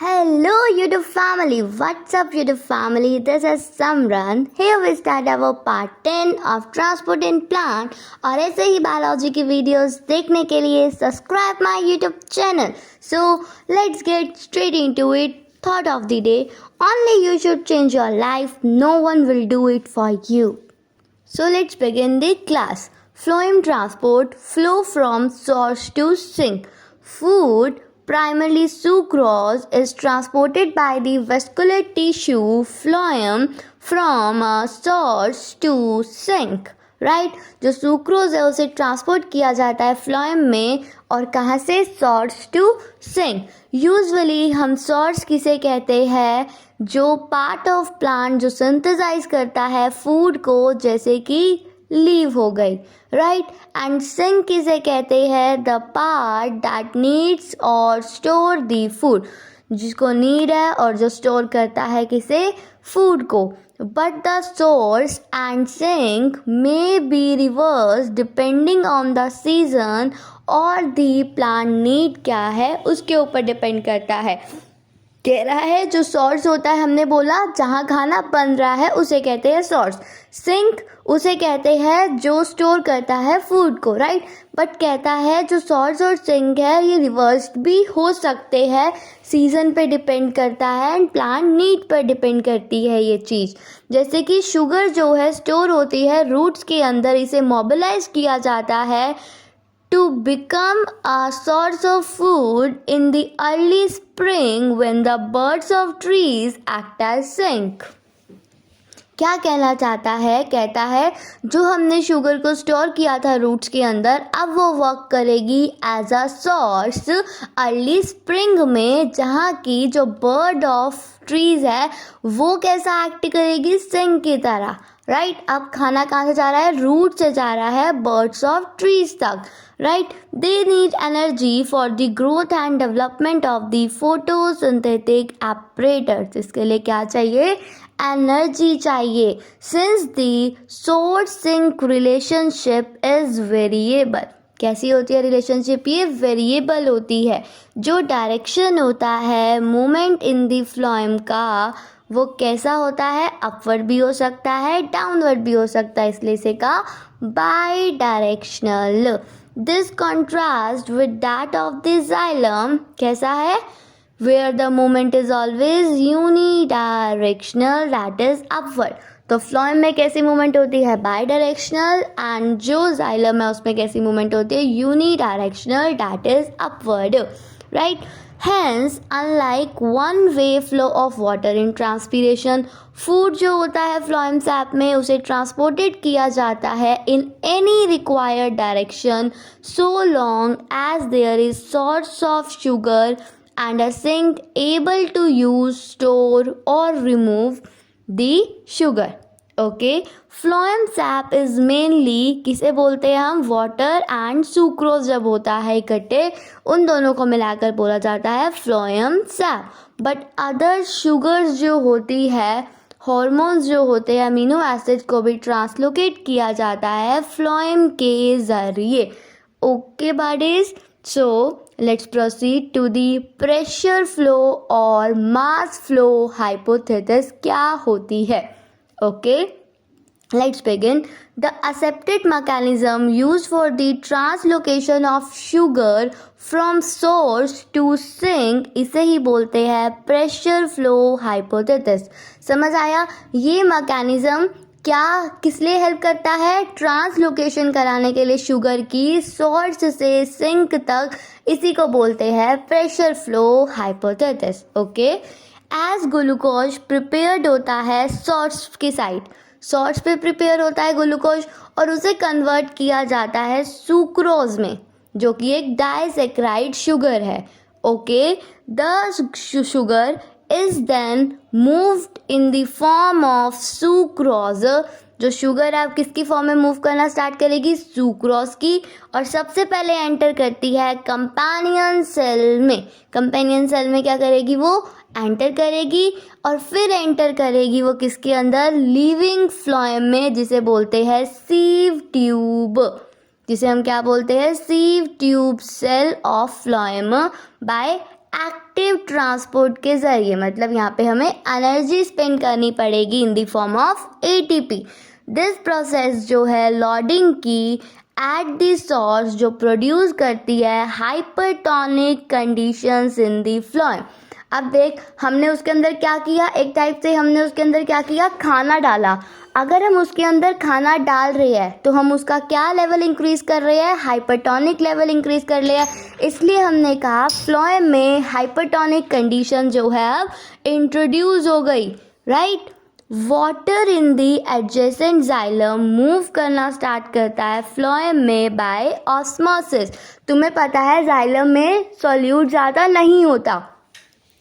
Hello YouTube family, what's up YouTube family, this is Samran. Here we start our part 10 of Transport in Plant और ऐसे ही biology की videos देखने के लिए subscribe my YouTube channel. So let's get straight into it. Thought of the day, only you should change your life, no one will do it for you. So let's begin the class. Phloem transport, flow from source to sink. Food, primarily sucrose, is transported by the vascular tissue phloem from a source to sink. Right जो sucrose है उसे transport किया जाता है phloem में और कहाँ से सोर्स टू सिंक. यूजुअली हम सोर्स किसे कहते हैं, जो पार्ट ऑफ प्लांट जो सिंथेसाइज करता है फूड को, जैसे कि लीव हो गई, राइट. एंड सिंक किसे कहते हैं, द पार्ट दैट नीड्स और स्टोर द फूड, जिसको नीड है और जो स्टोर करता है किसे, फूड को. But the source and sink may be reverse depending on the season और द प्लांट नीड क्या है उसके ऊपर डिपेंड करता है. कह रहा है जो सोर्स होता है, हमने बोला जहाँ खाना बन रहा है उसे कहते हैं सोर्स. सिंक उसे कहते हैं जो स्टोर करता है फूड को, राइट. बट कहता है जो सोर्स और सिंक है ये रिवर्स भी हो सकते हैं, सीजन पे डिपेंड करता है एंड प्लांट नीड पर डिपेंड करती है ये चीज़. जैसे कि शुगर जो है स्टोर होती है रूट्स के अंदर, इसे मोबिलाइज किया जाता है to become a source of food in the early spring when the buds of trees act as sink. क्या कहना चाहता है, कहता है जो हमने शुगर को स्टोर किया था रूट्स के अंदर, अब वो वर्क करेगी as a source early spring में, जहाँ की जो बर्ड ऑफ ट्रीज है वो कैसा एक्ट करेगी, सिंक की तरह, राइट. अब खाना कहाँ से जा रहा है, रूट से जा रहा है बर्ड्स ऑफ ट्रीज तक, right. They need energy for the growth and development of the photosynthetic apparatus. इसके लिए क्या चाहिए, एनर्जी चाहिए. Since the source sink relationship is variable. कैसी होती है रिलेशनशिप, ये वेरिएबल होती है. जो डायरेक्शन होता है मूवमेंट इन द फ्लोएम का वो कैसा होता है, अपवर्ड भी हो सकता है डाउनवर्ड भी हो सकता है, इसलिए इसे कहा by directional. This contrast with that of the xylem, कैसा है, where the movement is always unidirectional, that is upward. तो फ्लोएम में कैसी मूवमेंट होती है, बाई डायरेक्शनल, एंड जो जाइलम है उसमें कैसी मूवमेंट होती है, unidirectional, that is upward, right. Hence, unlike one way flow of water in transpiration, food जो होता है फ्लोएम सैप में उसे ट्रांसपोर्टेड किया जाता है in any required direction so long as there is source of sugar and a sink able to use, store or remove the sugar. Okay, phloem sap is mainly किसे बोलते हैं हम, water and sucrose जब होता है इकट्ठे उन दोनों को मिलाकर बोला जाता है phloem sap. But other sugars जो होती है, हॉर्मोन्स जो होते हैं, अमीनो एसिड को भी ट्रांसलोकेट किया जाता है फ्लोएम के ज़रिए. Okay buddies, so let's proceed to the pressure flow और mass flow hypothesis क्या होती है. Okay, let's begin. The accepted mechanism used for the translocation of sugar from source to sink, इसे ही बोलते हैं pressure flow hypothesis. समझ आया, ये मैकेनिज्म क्या किस लिए हेल्प करता है, ट्रांसलोकेशन कराने के लिए शुगर की सोर्स से सिंक तक, इसी को बोलते हैं pressure flow hypothesis. Okay, as glucose prepared होता है सोर्स की साइड, सोर्स पे प्रिपेयर होता है ग्लूकोज और उसे कन्वर्ट किया जाता है सुक्रोज में, जो कि एक डाइसैकेराइड शुगर है. Okay, the sugar is then moved in the form of sucrose. जो शुगर है अब किसकी फॉर्म में मूव करना स्टार्ट करेगी, सुक्रोज की, और सबसे पहले एंटर करती है कंपेनियन सेल में. कंपेनियन सेल में क्या करेगी, वो एंटर करेगी और फिर एंटर करेगी वो किसके अंदर, लिविंग फ्लोएम में, जिसे बोलते हैं सीव ट्यूब, जिसे हम क्या बोलते हैं, sieve tube cell of phloem. By active transport के ज़रिए, मतलब यहाँ पे हमें एनर्जी स्पेंड करनी पड़ेगी in the form of ATP. This process जो है लॉडिंग की एट द सोर्स जो प्रोड्यूस करती है hypertonic conditions in the phloem. अब देख, हमने उसके अंदर क्या किया, एक टाइप से हमने उसके अंदर क्या किया, खाना डाला। अगर हम उसके अंदर खाना डाल रहे हैं तो हम उसका क्या लेवल इंक्रीज कर रहे हैं, हाइपरटोनिक लेवल इंक्रीज कर रहे हैं। इसलिए हमने कहा फ्लोएम में हाइपरटोनिक कंडीशन जो है अब इंट्रोड्यूस हो गई, राइट। वाटर इन दी एडजेसेंट जाइलम मूव करना स्टार्ट करता है फ्लोएम में बाय ऑस्मोसिस। तुम्हें पता है जाइलम में सॉल्यूट ज़्यादा नहीं होता,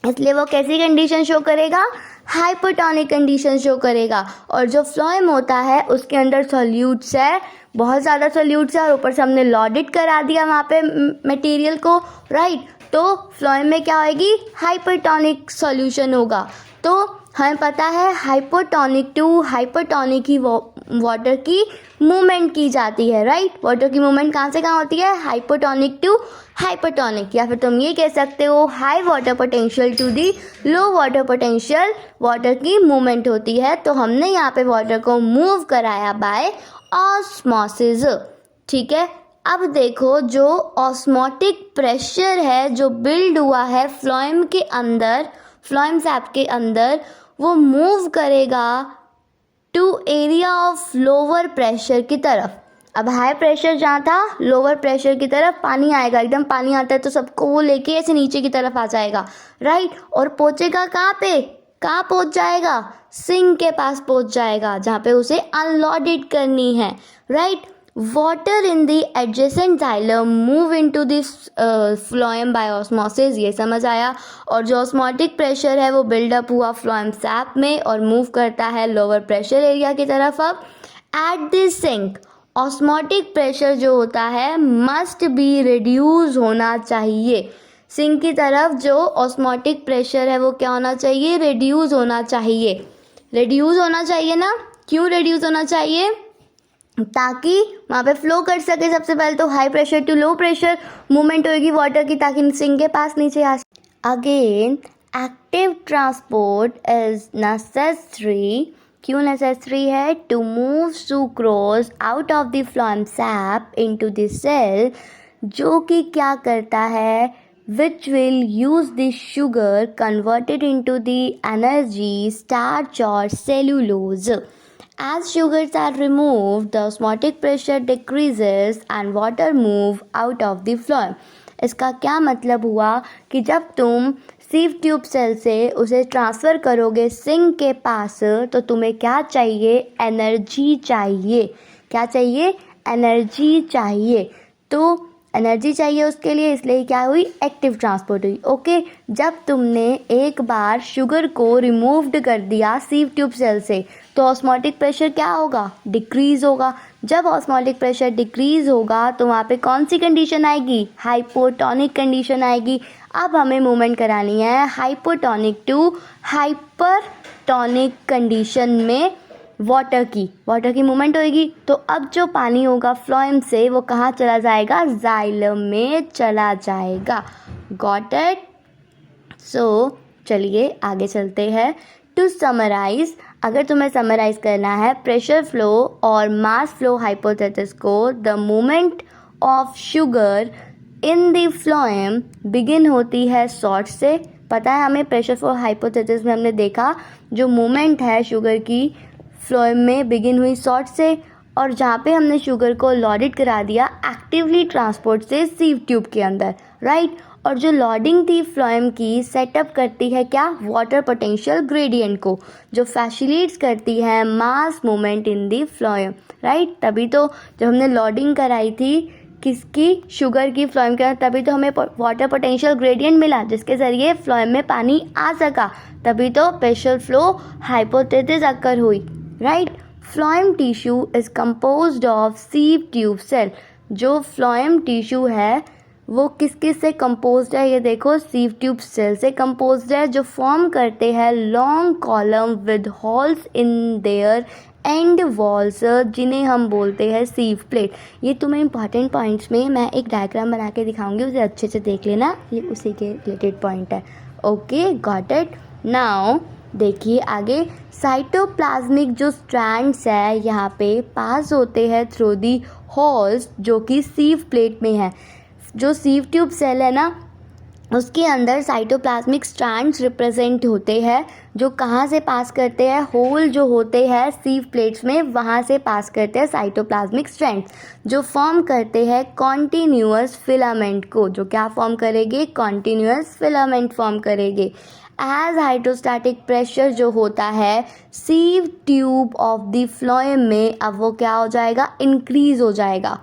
इसलिए वो कैसी कंडीशन शो करेगा, हाइपरटोनिक कंडीशन शो करेगा। और जो फ्लोएम होता है उसके अंदर सॉल्यूट्स है, बहुत ज़्यादा सॉल्यूट्स है, और ऊपर से हमने लॉडिट करा दिया वहाँ पे मटेरियल को, राइट। तो फ्लोएम में क्या होगी, हाइपरटोनिक सॉल्यूशन होगा। तो हमें पता है हाइपोटोनिक टू हाइपरटोनिक ही वाटर की मूवमेंट की जाती है, राइट। वाटर की मूवमेंट कहाँ से कहाँ होती है, हाइपोटोनिक टू हाइपरटोनिक, या फिर तुम ये कह सकते हो high water potential to the low water potential water की मूवमेंट होती है। तो हमने यहाँ पे वाटर को मूव कराया बाय ऑस्मोसिस, ठीक है। अब देखो, जो ऑस्मोटिक प्रेशर है जो बिल्ड हुआ है फ्लोएम के अंदर, फ्लोएम सैप के अंदर, वो मूव करेगा to area of lower pressure की तरफ। अब हाई प्रेशर जहाँ था, लोअर प्रेशर की तरफ पानी आएगा, एकदम पानी आता है तो सबको वो लेके ऐसे नीचे की तरफ आ जाएगा, राइट। और पहुँचेगा कहाँ पे, कहाँ पहुँच जाएगा, सिंक के पास पहुँच जाएगा जहाँ पे उसे अनलोडेड करनी है, right. Water in the adjacent xylem move into this phloem by osmosis, ये समझ आया। और जो ऑस्मोटिक प्रेशर है वो बिल्डअप हुआ फ्लोएम सैप में और मूव करता है लोअर प्रेशर एरिया की तरफ। अब at this sink osmotic pressure जो होता है मस्ट बी रिड्यूस होना चाहिए। सिंक की तरफ जो ऑस्मोटिक प्रेशर है वो क्या होना चाहिए, रिड्यूस होना चाहिए। रिड्यूस होना चाहिए ना, क्यों रिड्यूस होना चाहिए, ताकि वहाँ पे फ्लो कर सके। सबसे पहले तो high pressure to low pressure movement होगी वाटर की, ताकि सिंक के पास नीचे आ। Again active transport is necessary, क्यों नेसेसरी है, to move sucrose out of the phloem sap into the cell, जो कि क्या करता है, which will use the sugar converted into the energy, starch or cellulose. As sugars are removed, the osmotic pressure decreases and water move out of the phloem. इसका क्या मतलब हुआ कि जब तुम सीव ट्यूब सेल से उसे ट्रांसफ़र करोगे सिंक के पास, तो तुम्हें क्या चाहिए, एनर्जी चाहिए। क्या चाहिए, एनर्जी चाहिए। तो एनर्जी चाहिए उसके लिए, इसलिए क्या हुई, एक्टिव ट्रांसपोर्ट हुई, ओके। जब तुमने एक बार शुगर को रिमूव्ड कर दिया सीव ट्यूब सेल से, तो ऑस्मोटिक प्रेशर क्या होगा, डिक्रीज़ होगा। जब ऑस्मोटिक प्रेशर डिक्रीज़ होगा तो वहाँ पे कौन सी कंडीशन आएगी, हाइपोटोनिक कंडीशन आएगी। अब हमें मूवमेंट करानी है हाइपोटोनिक टू हाइपरटोनिक कंडीशन में वाटर की मूवमेंट होगी। तो अब जो पानी होगा फ्लोएम से वो कहाँ चला जाएगा, जाइलम में चला जाएगा। Got it. सो चलिए आगे चलते हैं। टू समराइज, अगर तुम्हें समराइज करना है प्रेशर फ्लो और मास फ्लो हाइपोथेसिस को, the movement of sugar in the phloem begin होती है सॉर्ट से। पता है हमें, प्रेशर फ्लो हाइपोथेसिस में हमने देखा जो मूवमेंट है शुगर की फ्लोएम में बिगिन हुई सॉर्ट से, और जहाँ पे हमने शुगर को लॉडिट करा दिया एक्टिवली ट्रांसपोर्ट से सीव ट्यूब के अंदर, राइट। और जो लॉडिंग थी फ्लोएम की सेटअप करती है क्या, वाटर पोटेंशियल ग्रेडियंट को, जो फैसिलिटेट्स करती है mass movement in the phloem, right. तभी तो जब हमने लॉडिंग कराई थी किसकी, शुगर की फ्लोएम के अंदर, तभी तो हमें वाटर पोटेंशियल ग्रेडियंट मिला जिसके ज़रिए फ्लोएम में पानी आ सका, तभी तो प्रेशर फ्लो हाइपोथेसिस अकर हुई, right. Phloem tissue is composed of sieve tube cell. जो फ्लोएम टिश्यू है वो किस किस से कंपोज्ड है, ये देखो, सीव ट्यूब सेल से कंपोज्ड है, जो फॉर्म करते हैं long column with holes in their end walls जिन्हें हम बोलते हैं सीव प्लेट। ये तुम्हें इंपॉर्टेंट पॉइंट्स में मैं एक डायग्राम बना के दिखाऊंगी, उसे अच्छे से देख लेना, ये उसी के रिलेटेड पॉइंट है। Okay, got it. नाउ देखिए आगे, साइटोप्लाज्मिक जो स्ट्रैंड्स है यहाँ पे पास होते हैं थ्रू दी होल्स जो कि सीव प्लेट में है। जो सीव ट्यूब सेल है ना, उसके अंदर साइटोप्लाज्मिक स्ट्रैंड्स रिप्रेजेंट होते हैं, जो कहाँ से पास करते हैं, होल जो होते हैं सीव प्लेट्स में वहाँ से पास करते हैं साइटोप्लाज्मिक स्ट्रैंड्स, जो फॉर्म करते हैं कॉन्टिन्यूअस फिलामेंट को। जो क्या फॉर्म करेंगे, कॉन्टिन्यूअस फिलामेंट फॉर्म करेंगे। एज हाइड्रोस्टैटिक प्रेशर जो होता है sieve tube of the phloem में, अब वो क्या हो जाएगा, इंक्रीज हो जाएगा,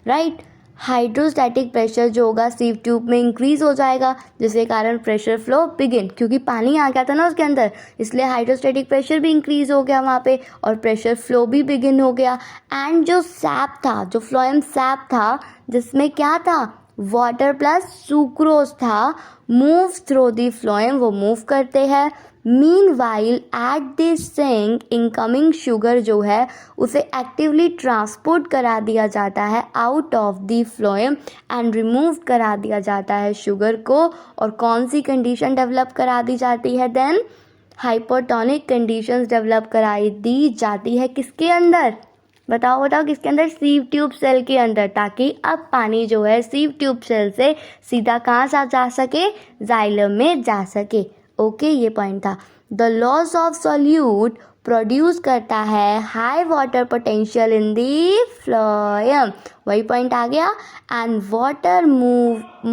राइट। हाइड्रोस्टैटिक प्रेशर जो होगा सीव ट्यूब में इंक्रीज हो जाएगा, जिसके कारण प्रेशर फ्लो बिगिन, क्योंकि पानी आ गया था ना उसके अंदर, इसलिए हाइड्रोस्टैटिक प्रेशर भी इंक्रीज हो गया वहाँ पे और प्रेशर फ्लो भी बिगिन हो गया। एंड जो सैप था, जो फ्लोएम सैप था, जिसमें क्या था, वाटर प्लस सुक्रोज था, मूव थ्रू द फ्लोएम, वो मूव करते हैं। Meanwhile at this sink incoming sugar जो है उसे एक्टिवली ट्रांसपोर्ट करा दिया जाता है out of the phloem and remove करा दिया जाता है शुगर को। और कौन सी कंडीशन डेवलप करा दी जाती है, देन हाइपोटोनिक कंडीशंस डेवलप कराई दी जाती है। किसके अंदर, बताओ बताओ किसके अंदर, सीव ट्यूब सेल के अंदर, ताकि अब पानी जो है सीव ट्यूब सेल से सीधा कहाँ सा जा सके, जाइलम में जा सके। ओके, ये पॉइंट था। The loss of solute produce करता है high water potential in the phloem, वही पॉइंट आ गया। And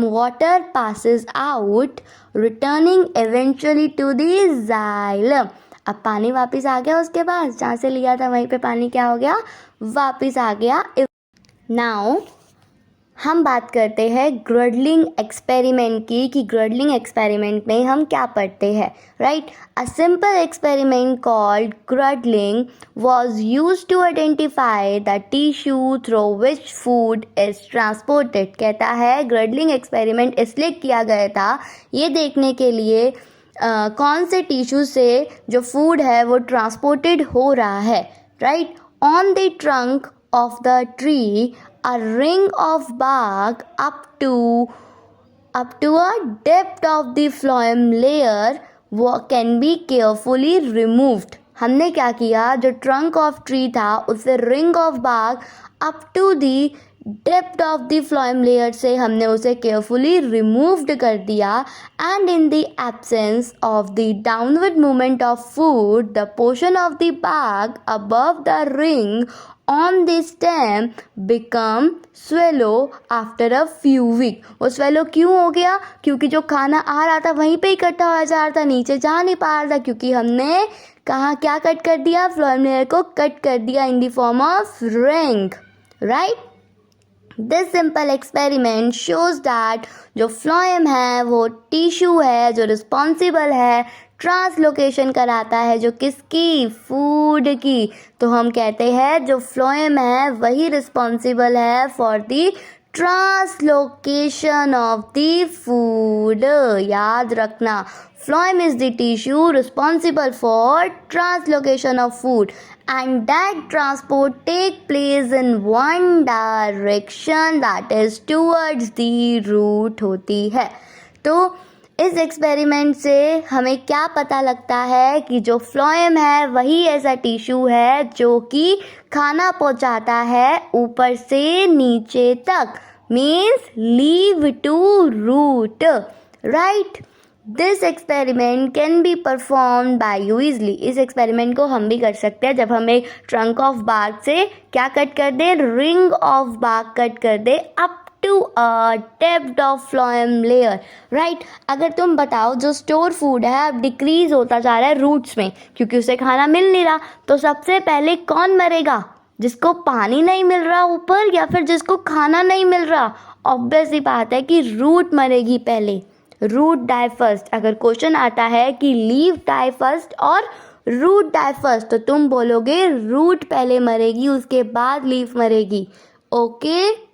water passes out returning eventually to the xylem. अब पानी वापस आ गया उसके पास, जहाँ से लिया था वहीं पे पानी क्या हो गया, वापस आ गया। नाउ हम बात करते हैं ग्रडलिंग एक्सपेरिमेंट की, कि ग्रडलिंग एक्सपेरिमेंट में हम क्या पढ़ते हैं, right. A simple experiment called girdling was used to identify the tissue through which food is transported. कहता है ग्रडलिंग एक्सपेरिमेंट इसलिए किया गया था, ये देखने के लिए कौन से टिश्यू से जो फूड है वो ट्रांसपोर्टेड हो रहा है, right. On the trunk of the tree a ring of bark up to a depth of the phloem layer can be carefully removed। हमने क्या किया, जो ट्रंक ऑफ ट्री था उससे ring of bark up to the depth of the phloem layer से हमने उसे carefully removed कर दिया। And in the absence of the downward movement of food the portion of the bark above the ring on the stem become swallow after a few week। वो swallow क्यों हो गया, क्योंकि जो खाना आ रहा था वहीं पे इकट्ठा हो जा रहा था, नीचे जा नहीं पा रहा था, क्योंकि हमने कहाँ क्या कट कर दिया, फ्लोएम लेयर को कट कर दिया in the form of ring, right. This simple experiment shows that जो फ्लोएम है वो टिश्यू है जो रिस्पॉन्सिबल है, ट्रांसलोकेशन कराता है, जो किसकी, फूड की। तो हम कहते हैं जो फ्लोएम है वही रिस्पॉन्सिबल है for the translocation of the food. याद रखना, phloem is the tissue responsible for translocation of food and that transport take place in one direction, that is towards the root होती है। तो इस एक्सपेरिमेंट से हमें क्या पता लगता है कि जो फ्लोएम है वही ऐसा टिश्यू है जो कि खाना पहुंचाता है ऊपर से नीचे तक, means leaf to root, right. This experiment can be perform by you easily. इस एक्सपेरिमेंट को हम भी कर सकते हैं जब हम एक ट्रंक ऑफ बार्क से क्या कट कर दे, रिंग ऑफ बार्क कट कर दे up to a depth of phloem layer, right. अगर तुम बताओ जो स्टोर फूड है अब डिक्रीज होता जा रहा है रूट्स में क्योंकि उसे खाना मिल नहीं रहा, तो सबसे पहले कौन मरेगा, जिसको पानी नहीं मिल रहा ऊपर या फिर जिसको खाना नहीं मिल रहा। ऑब्वियस ही बात है कि रूट मरेगी पहले, रूट डाई फर्स्ट। अगर क्वेश्चन आता है कि लीव डाई फर्स्ट और रूट डाई फर्स्ट, तो तुम बोलोगे रूट पहले मरेगी उसके बाद लीफ मरेगी। ओके।